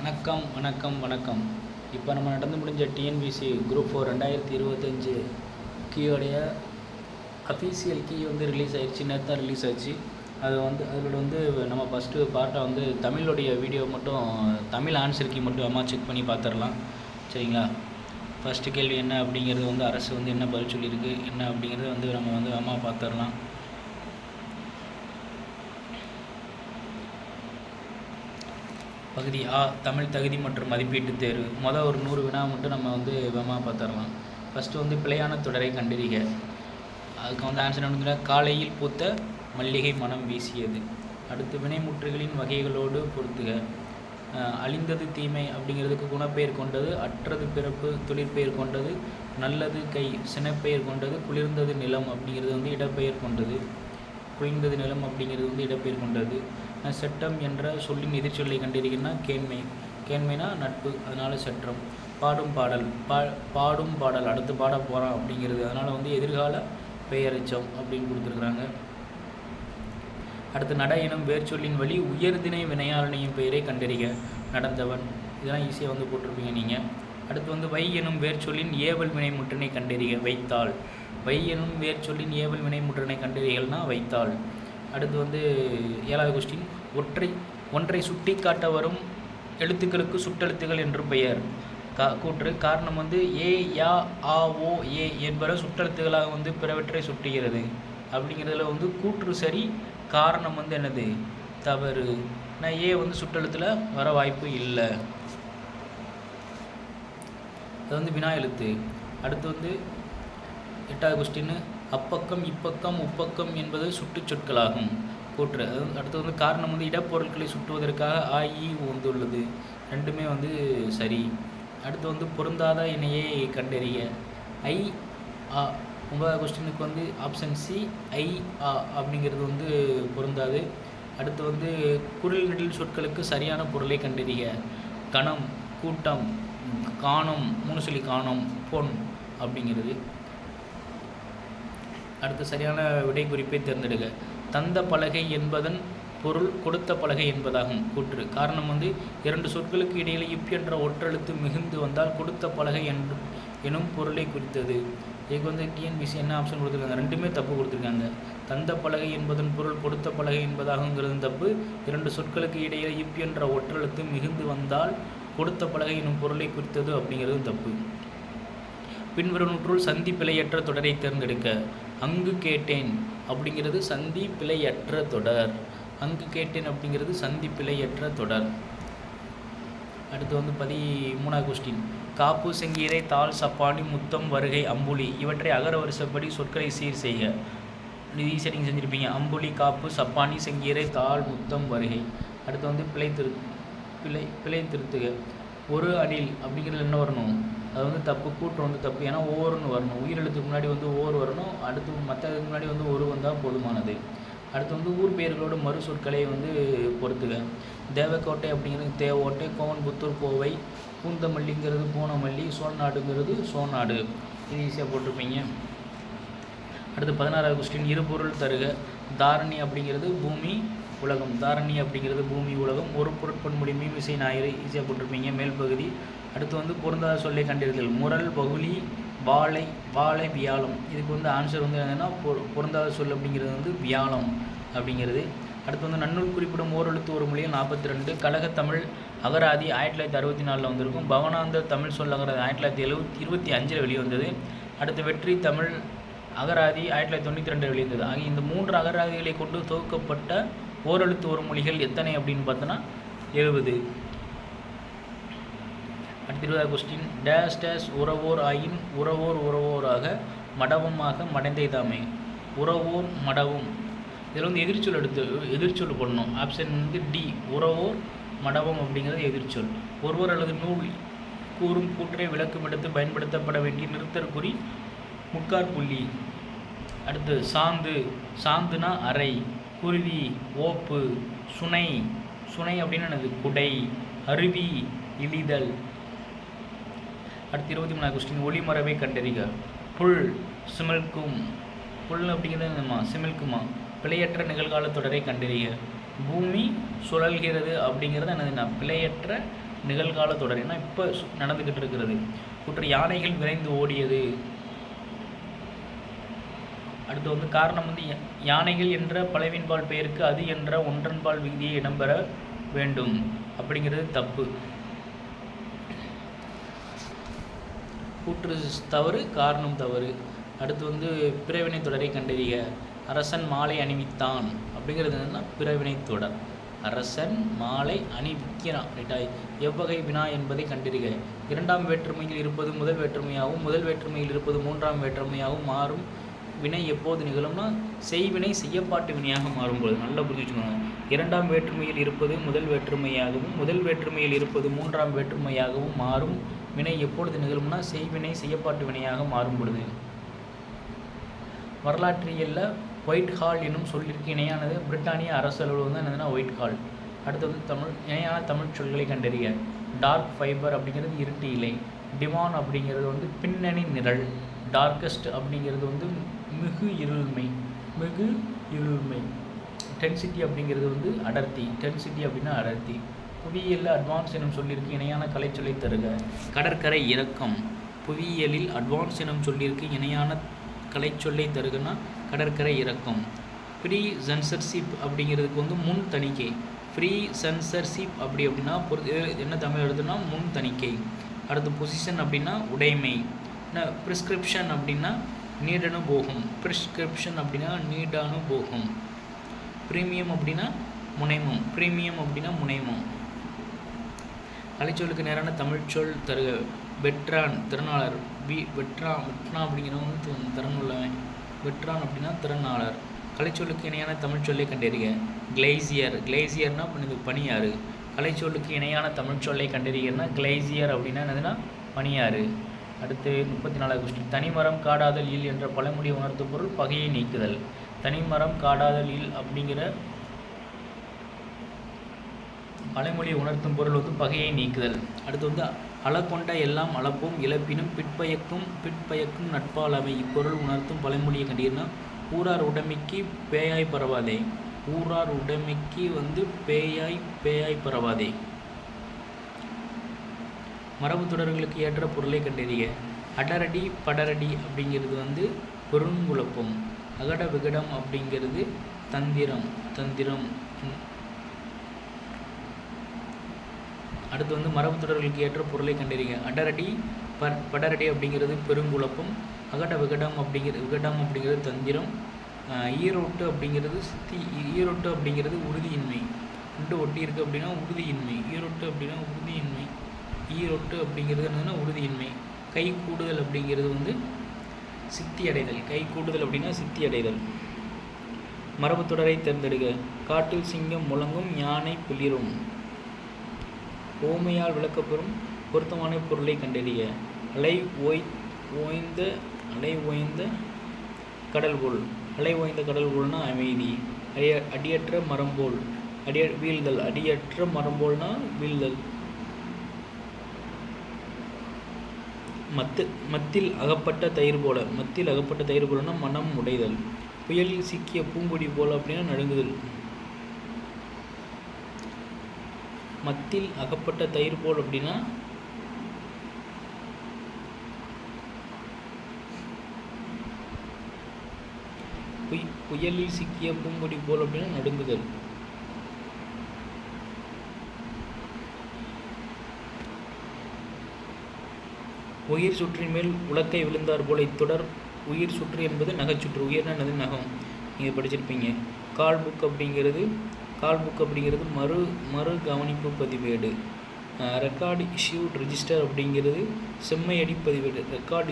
வணக்கம் வணக்கம் வணக்கம். இப்போ நம்ம நடந்து முடிஞ்ச டிஎன்பிசி குரூப் 4 2025 கீயோடைய அஃபீஷியல் கீ வந்து ரிலீஸ் ஆயிடுச்சு. நேற்று தான் ரிலீஸ் ஆச்சு. அதில் நம்ம ஃபஸ்ட்டு பார்ட்டாக தமிழுடைய வீடியோ மட்டும், தமிழ் ஆன்சர் கீ மட்டும் அம்மா செக் பண்ணி பார்த்துடலாம். சரிங்களா? ஃபஸ்ட்டு கேள்வி என்ன அப்படிங்கிறது அரசு என்ன பதில் சொல்லியிருக்கு என்ன அப்படிங்கிறது நம்ம அம்மா பார்த்துடலாம். பகுதி ஆ, தமிழ் தகுதி மற்றும் மதிப்பீட்டு தேர்வு. ஒரு 100 வினா மட்டும் நம்ம வேகமாக பார்த்துடலாம். ஃபஸ்ட்டு பிழையான தொடரை கண்டறிக. அதுக்கு ஆன்சர் என்ன? காலையில் பூத்த மல்லிகை மனம் வீசியது. அடுத்து வினைமுற்றுகளின் வகைகளோடு பொறுத்துக. அழிந்தது தீமை அப்படிங்கிறதுக்கு குணப்பெயர் கொண்டது, அற்றது பிறப்பு தொழிற்பெயர் கொண்டது, நல்லது கை சினப்பெயர் கொண்டது, குளிர்ந்தது நிலம் அப்படிங்கிறது இடப்பெயர் கொண்டது. குளிர்ந்தது நிலம் அப்படிங்கிறது இடப்பெயர் கொண்டது. செட்டம் என்ற சொல்லின் எதிர்ச்சொல்லை கண்டிருக்கிறேன்னா கேண்மை. கேண்மைனா நட்பு, அதனால் செற்றம். பாடும் பாடல், பாடும் பாடல் அடுத்து பாட போகிறான் அப்படிங்கிறது, அதனால் எதிர்கால பெயரெச்சம் அப்படின்னு கொடுத்துருக்குறாங்க. அடுத்து நட எனும் வேர்ச்சொல்லின் வழி உயர்திணை வினையாளனையும் பெயரை கண்டறிக. நடந்தவன். இதெல்லாம் ஈஸியாக போட்டிருப்பீங்க நீங்கள். அடுத்து வை எனும் வேர்ச்சொல்லின் ஏவல் வினை முற்றினை கண்டறிக. வைத்தாள். வை எனும் வேர்ச்சொல்லின் ஏவல் வினை முற்றினை கண்டறிகள்னா வைத்தாள். அடுத்து 7வது கொஸ்டின். ஒன்றை சுட்டி காட்ட வரும் எழுத்துக்களுக்கு சுட்டெழுத்துக்கள் என்று பெயர். கூற்று. காரணம் ஏ யா ஆ ஓ ஏ என்பன சுட்டெழுத்துக்களாக பிறவற்றை சுட்டுகிறது அப்படிங்கிறதுல கூற்று சரி, காரணம் என்னது தவறு. நான் ஏ சுட்டெழுத்தில் வர வாய்ப்பு இல்லை. அது வினா எழுத்து. அடுத்து 8வது கொஸ்டின். அப்பக்கம் இப்பக்கம் உப்பக்கம் என்பது சுட்டுச் சொற்களாகும். கூற்று. அடுத்து காரணம் இடப்பொருட்களை சுட்டுவதற்காக ஆ இ வந்துள்ளது. ரெண்டுமே சரி. அடுத்து பொருந்தாத இணையை கண்டறிய. ஐ ஆ. 9வது கொஸ்டினுக்கு ஆப்ஷன் சி ஐ ஆ அப்படிங்கிறது பொருந்தாது. அடுத்து குரில் நெடில் சொற்களுக்கு சரியான பொருளை கண்டறிய. கணம், கூட்டம், காணும், 3 சொல்லி காணும், பொன் அப்படிங்கிறது. அடுத்து சரியான விடை குறிப்பை தேர்ந்தெடுக்க. தந்த பலகை என்பதன் பொருள் கொடுத்த பலகை என்பதாகும். கூற்று. காரணம் 2 சொற்களுக்கு இடையில் இப் என்ற ஒற்றெழுத்து மிகுந்து வந்தால் கொடுத்த பலகை எனும் பொருளை குறித்தது. இதுக்கு டிஎன்பிசி என்ன ஆப்ஷன் கொடுத்துருக்காங்க? ரெண்டுமே தப்பு கொடுத்துருக்காங்க. தந்த பலகை என்பதன் பொருள் கொடுத்த பலகை என்பதாகுங்கிறது தப்பு. 2 சொற்களுக்கு இடையில் இப் என்ற ஒற்றெழுத்து மிகுந்து வந்தால் கொடுத்த பலகை எனும் பொருளை குறித்தது அப்படிங்கிறது தப்பு. பின்வருவற்றுள் சந்தி பிழையற்ற தொடரை தேர்ந்தெடுக்க. அங்கு கேட்டேன் அப்படிங்கிறது சந்தி பிழையற்ற தொடர். அங்கு கேட்டேன் அப்படிங்கிறது சந்தி பிழையற்ற தொடர். அடுத்து 13வது கொஸ்டின். காப்பு, செங்கீரை, தாள், சப்பானி, முத்தம், வருகை, அம்புலி இவற்றை அகர வரிசைப்படி சொற்களை சீர் செய்க. இது ஈஸியாக நீங்கள் செஞ்சுருப்பீங்க. அம்புலி, காப்பு, சப்பானி, செங்கீரை, தாள், முத்தம், வருகை. அடுத்து பிழை திருத்துக. ஒரு அணில் அப்படிங்கிறது என்ன வரணும்? அது தப்பு. கூற்று தப்பு. ஏன்னா ஓர்னு வரணும். உயிரெழுத்துக்கு முன்னாடி ஓர் வரணும். அடுத்து மற்றதுக்கு முன்னாடி ஒரு வந்தால் போதுமானது. அடுத்து ஊர் பெயர்களோடு மறு சொற்களை பொறுத்துக. தேவக்கோட்டை அப்படிங்கிறது தேவோட்டை, கோவன்புத்தூர் கோவை, பூந்தமல்லிங்கிறது பூனமல்லி, சோழ்நாடுங்கிறது சோநாடு. இது ஈஸியாக போட்டிருப்பீங்க. அடுத்து 16வது கொஸ்டின். இருபொருள் தருக. தாரணி அப்படிங்கிறது பூமி உலகம். தாரணி அப்படிங்கிறது பூமி உலகம். ஒரு பொருட்பன்மொழி மீமிசை ஞாயிறு ஈஸியாக போட்டிருப்பீங்க மேல் பகுதி. அடுத்து பொருந்தாத சொல்லை கண்டறிதல். முரல், பகுலி, வாழை, வாழை, வியாழம். இதுக்கு ஆன்சர் என்னன்னா பொருந்தாத சொல் அப்படிங்கிறது வியாழம் அப்படிங்கிறது. அடுத்து நன்னூல் குறிப்பிடும் ஓரெழுத்து ஒரு மொழியில் 42. கழகத்தமிழ் அகராதி 1964 வந்திருக்கும். பவனாந்தர் தமிழ் சொல் அகராதி 1925 வெளிவந்தது. அடுத்து வெற்றி தமிழ் அகராதி 1992 வெளிவந்தது. ஆகிய இந்த 3 அகராதிகளை கொண்டு தொகுக்கப்பட்ட ஓரெழுத்து ஒரு மொழிகள் எத்தனை அப்படின்னு பார்த்தோன்னா 70. அடுத்து 20வது கொஸ்டின். டேஷ் டேஷ் உறவோர் ஆயின் உறவோர் உறவோராக மடவமாக மடைந்தைதாமே. உறவோர் மடவும். இதில் எதிர்ச்சொல் எதிர்ச்சொல் பண்ணணும். ஆப்ஷன் டி உறவோர் மடவம் அப்படிங்கிறது எதிர்ச்சொல். ஒருவர் அல்லது நூல் கூறும் கூற்றை விளக்கம் எடுத்து பயன்படுத்தப்பட வேண்டிய நிறுத்தற்குறி முக்காற்புள்ளி. அடுத்து சாந்து. சாந்துனா அறை. குருவி, ஓப்பு, சுனை. சுனை அப்படின்னு என்னது? குடை. அருவி, இழிதல். அடுத்து 23வது கொஸ்டின். ஒளிமரபை கண்டறிக. புல், சிமிழ்க்கும். புல் அப்படிங்கிறது என்னம்மா? சிமிழ்க்குமா. பிழையற்ற நிகழ்கால தொடரை கண்டறிக. பூமி சுழல்கிறது அப்படிங்கிறது என்னதுன்னா பிழையற்ற நிகழ்கால தொடர், ஏன்னா இப்போ நடந்துக்கிட்டு இருக்கிறது. கூற்று யானைகள் விரைந்து ஓடியது. அடுத்து வந்து காரணம் வந்து யானைகள் என்ற பலவின்பால் பெயருக்கு அது என்ற ஒன்றன்பால் விகுதியை இடம்பெற வேண்டும் அப்படிங்கிறது தப்பு. கூற்று தவறு, காரணம் தவறு. அடுத்து வந்து பிறவினை தொடரை கண்டறிக. அரசன் மாலை அணிவித்தான் அப்படிங்கிறது என்னன்னா பிறவினை தொடர். அரசன் மாலை அணிவிக்கிறான், ரைட்டா? எவ்வகை வினா என்பதை கண்டறிக. இரண்டாம் வேற்றுமையில் இருப்பது முதல் வேற்றுமையாகவும் முதல் வேற்றுமையில் இருப்பது மூன்றாம் வேற்றுமையாகவும் மாறும் வினை எப்போது நிகழும்னா செய்வினை செய்யப்பாட்டு வினையாக மாறும்போது. நல்லா புரிஞ்சுக்கோங்க. இரண்டாம் வேற்றுமையில் இருப்பது முதல் வேற்றுமையாகவும் முதல் வேற்றுமையில் இருப்பது மூன்றாம் வேற்றுமையாகவும் மாறும் வினை எப்பொழுது நிகழும்னா செய்வினை செய்யப்பாட்டு வினையாக மாறும் பொழுது. வரலாற்றியல்ல ஒயிட் ஹால் என்னும் சொல்லிற்கு இணையானது பிரிட்டானிய அரசு அலுவலகம் தான் என்னதுன்னா ஒயிட் ஹால். அடுத்து வந்து இணையான தமிழ் சொல்களை கண்டறிய. டார்க் ஃபைபர் அப்படிங்கிறது இருட்டு இலை. டிமான் அப்படிங்கிறது வந்து பின்னணி நிழல். டார்கஸ்ட் அப்படிங்கிறது வந்து மிகு இருள்மை. மிகு இருள்மை. டென்சிட்டி அப்படிங்கிறது வந்து அடர்த்தி. டென்சிட்டி அப்படின்னா அடர்த்தி. புவியியலில் அட்வான்ஸ் எனும் சொல்லிற்கு இணையான கலைச்சொல்லை தருக. கடற்கரை இறக்கம். புவியியலில் அட்வான்ஸ் எனும் சொல்லிற்கு இணையான கலைச்சொல்லை தருகன்னா கடற்கரை இறக்கம். ப்ரீ சென்சர்ஷிப் அப்படிங்கிறதுக்கு வந்து முன் தணிக்கை. ப்ரீ சென்சர்ஷிப் அப்படின்னா என்ன தமிழ் எழுதுனா முன் தணிக்கை. அடுத்து பொசிஷன் அப்படின்னா உடைமை. ப்ரிஸ்கிரிப்ஷன் அப்படின்னா நீடனுபோகம். ப்ரிஸ்கிரிப்ஷன் அப்படின்னா நீடானுபோகம். ப்ரீமியம் அப்படின்னா முனைமம். ப்ரீமியம் அப்படின்னா முனைமம். கலைச்சொல்லுக்கு நேரான தமிழ் சொல் தருக. வெற்றான் திறனாளர். வெற்றான் அப்படிங்கிறவங்க வந்து திறன் உள்ளவன். வெற்றான் அப்படின்னா திறனாளர். கலைச்சொல்லுக்கு இணையான தமிழ் சொல்லை கண்டறிக. கிளேசியர். கிளேசியர்னா பனியாறு. கலைச்சொல்லுக்கு இணையான தமிழ் சொல்லை கண்டறிகிறனா கிளேசியர் அப்படின்னா என்னதுன்னா பனியாறு. அடுத்து 34வது கொஸ்டின். தனிமரம் காடாதல் இல் என்ற பழமொழி உணர்த்தும் பொருள் பகையை நீக்குதல். தனிமரம் காடாதல் இல் அப்படிங்கிற பழமொழி உணர்த்தும் பொருள் வந்து பகையை நீக்குதல். அடுத்து வந்து அளக்கொண்ட எல்லாம் அளப்பும் இழப்பினும் பிற்பயக்கும் நட்பாலவை. இப்பொருள் உணர்த்தும் பழமொழியை கண்டீர்னா ஊரார் உடைமைக்கு பேயாய் பரவாதே. ஊரார் உடைமைக்கு வந்து பேயாய் பரவாதே. மரபு தொடர்களுக்கு ஏற்ற பொருளை கண்டறிய. அடரடி படரடி அப்படிங்கிறது வந்து பெருங்குழப்பம். அகட விகடம் அப்படிங்கிறது தந்திரம். அடுத்து வந்து மரபு தொடர்களுக்கு ஏற்ற பொருளை கண்டறிக. அடரடி படரடி அப்படிங்கிறது பெருங்குழப்பம். அகட விகடம் அப்படிங்கிறது தந்திரம். ஈரோட்டு அப்படிங்கிறது ஈரோட்டு அப்படிங்கிறது உறுதியின்மை. ரெண்டு ஒட்டி இருக்குது அப்படின்னா உறுதியின்மை. ஈரோட்டு அப்படின்னா உறுதியின்மை. ஈரோட்டு அப்படிங்கிறது என்னதுன்னா உறுதியின்மை. கை கூடுதல் அப்படிங்கிறது வந்து சித்தி அடைதல். கை கூடுதல் அப்படின்னா சித்தி அடைதல். மரபு தொடரை தேர்ந்தெடுக்க. காட்டில் சிங்கம் முழங்கும் யானை பிளிரும். ஓமையால் விளக்கப்பெறும் பொருத்தமான பொருளை கண்டறிய. அலை ஓய்ந்த கடல்போல். அலை ஓய்ந்த கடல்போல்னா அமைதி. அடியற்ற மரம்போல் வீழ்தல். அடியற்ற மரம்போல்னா வீழ்தல். மத்தில் அகப்பட்ட தயிர் போல. மத்தில் அகப்பட்ட தயிர் போலனா மனம் உடைதல். புயலில் சிக்கிய பூங்கொடி போல அப்படின்னா நடுங்குதல். மத்தில் அகப்பட்ட தயிர் போல் அப்படின்னா புயலில் சிக்கிய பூங்கொடி போல் அப்படின்னா நடுங்குதல். உயிர் சுற்றின் மேல் உலக்கை விழுந்தார் போல. இத்தொடர் உயிர் சுற்று என்பது நகைச்சுற்று. உயிர்னா என்னது நகம். நீங்கள் படிச்சிருப்பீங்க. கால் புக் அப்படிங்கிறது மறு கவனிப்பு பதிவேடு. ரெக்கார்டு இஷ்யூட் ரெஜிஸ்டர் அப்படிங்கிறது செம்மையடி பதிவேடு. ரெக்கார்டு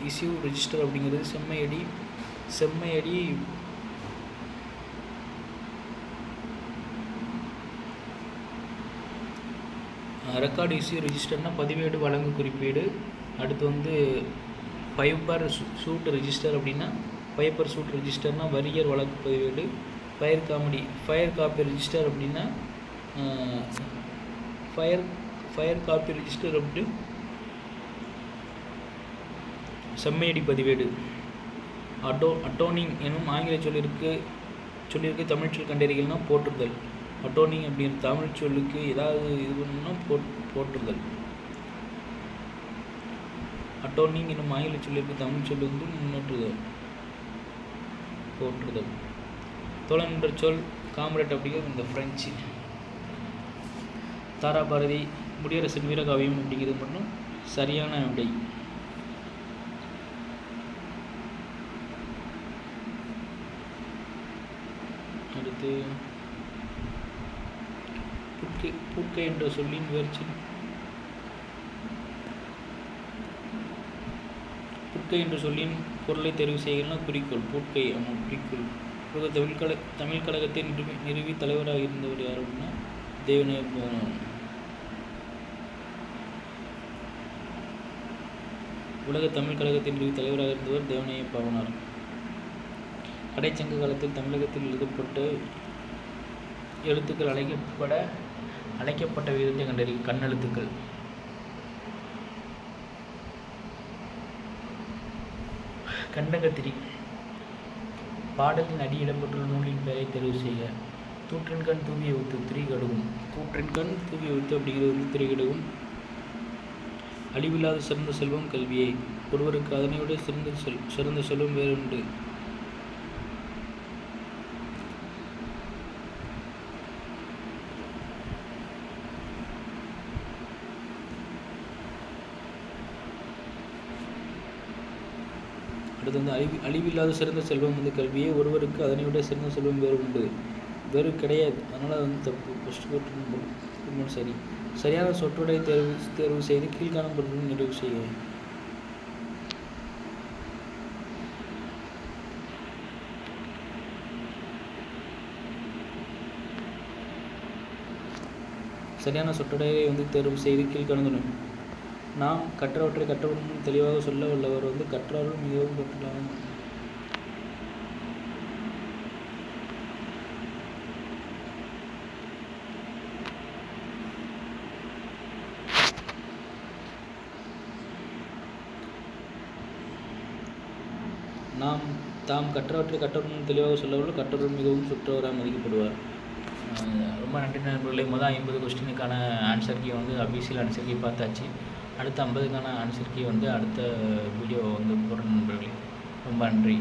இஷ்யூ ரெஜிஸ்டர் அப்படிங்கிறது செம்மையடி ரெக்கார்டு இஷ்யூ ரெஜிஸ்டர்னால் பதிவேடு வழங்கு குறிப்பீடு. அடுத்து வந்து ஃபைபர் சூட் ரெஜிஸ்டர் அப்படின்னா ஃபைபர் சூட் ரெஜிஸ்டர்னால் வரியர் வழக்கு பதிவேடு. ஃபயர் காப்பி ரெஜிஸ்டர் அப்படின்னா ஃபயர் காப்பி ரெஜிஸ்டர் அப்படி செம்மையடி பதிவேடு. அட்டோனிங் எனும் ஆங்கில சொல்லிற்கு தமிழ் சொல் கண்டறிகள்னா போற்றுதல். அட்டோனிங் அப்படிங்கிற தமிழ் சொல்லுக்கு ஏதாவது இது பண்ணணும்னா போற்றுதல். அட்டோனிங் என்னும் ஆங்கில சொல்லிற்கு தமிழ் சொல் வந்து முன்னேற்றுதல், போற்றுதல். தோழன் என்ற சொல் காம்ரேட் அப்படிங்கிற இந்த ஃப்ரெஞ்சு. தாராபாரதி முடியரசன் வீரகாவியம் அப்படிங்கிறது மட்டும் சரியான விடை. அடுத்து பூட்கை என்ற சொல்லின் வேர்ச்சொல். பூட்கை என்ற சொல்லின் பொருளை தெரிவு செய்யலாம். குறிக்கோள். பூட்கை ஆமாம் குறிக்கோள். தமிழ் கழகத்தை நிறுவி தலைவராக இருந்தவர் யார் அப்படின்னா தேவநேய பாவனார். உலக தமிழ் கழகத்தின் நிறுவி தலைவராக இருந்தவர் தேவநேய பாவனார். கடைச்சங்க காலத்தில் தமிழகத்தில் எழுதப்பட்ட எழுத்துக்கள் அழைக்கப்பட்ட விதத்தை கண்டறிய. கண்ணெழுத்துக்கள். கண்டகத்திரி. பாடலின் அடி இடம்பெற்றுள்ள நூலின் பெயரை தெரிவு செய்க. தூற்றின்கண் தூவிய ஊத்து திரிகடுகும். தூற்றின்கண் தூவிய ஊத்து அப்படிங்கிறது வந்து திரிகடுகும். அழிவில்லாத சிறந்த செல்வம் கல்வியே. ஒருவருக்கு அதனைவிட சிறந்த செல்வம் வேறுண்டு. அடுத்து வந்து அழிவில்லாத சிறந்த செல்வம் வந்து கல்வியே. ஒருவருக்கு அதனை விட சிறந்த செல்வம் வேறு உண்டு. வேறு கிடையாது. அதனால் வந்து தப்பு. ஃபஸ்ட்டு சரி. சரியான சொற்றொடரை தேர்வு செய்து கீழ்காணும் பொருட்களும் நிறைவு செய்ய. சரியான சொற்றொடரை வந்து தேர்வு செய்து கீழ்காணும். நாம் கற்றவற்றை கற்றவர்களும் தெளிவாக சொல்ல வல்லவர் வந்து கற்றாரும் மிகவும் கற்றலாம். தாம் கற்றவற்றை கற்றவர்களும் தெளிவாக சொல்லவர்கள் கற்றவர்கள் மிகவும் சுற்றவராக மதிக்கப்படுவார். ரொம்ப நன்றி நண்பர்களே. முதல் 50 கொஸ்டினுக்கான ஆன்சர் கீ வந்து அபிஷியல் ஆன்சர் கீ பார்த்தாச்சு. அடுத்த 50க்கான ஆன்சர் கீ வந்து அடுத்த வீடியோ வந்து போடுற நண்பர்களே. ரொம்ப நன்றி.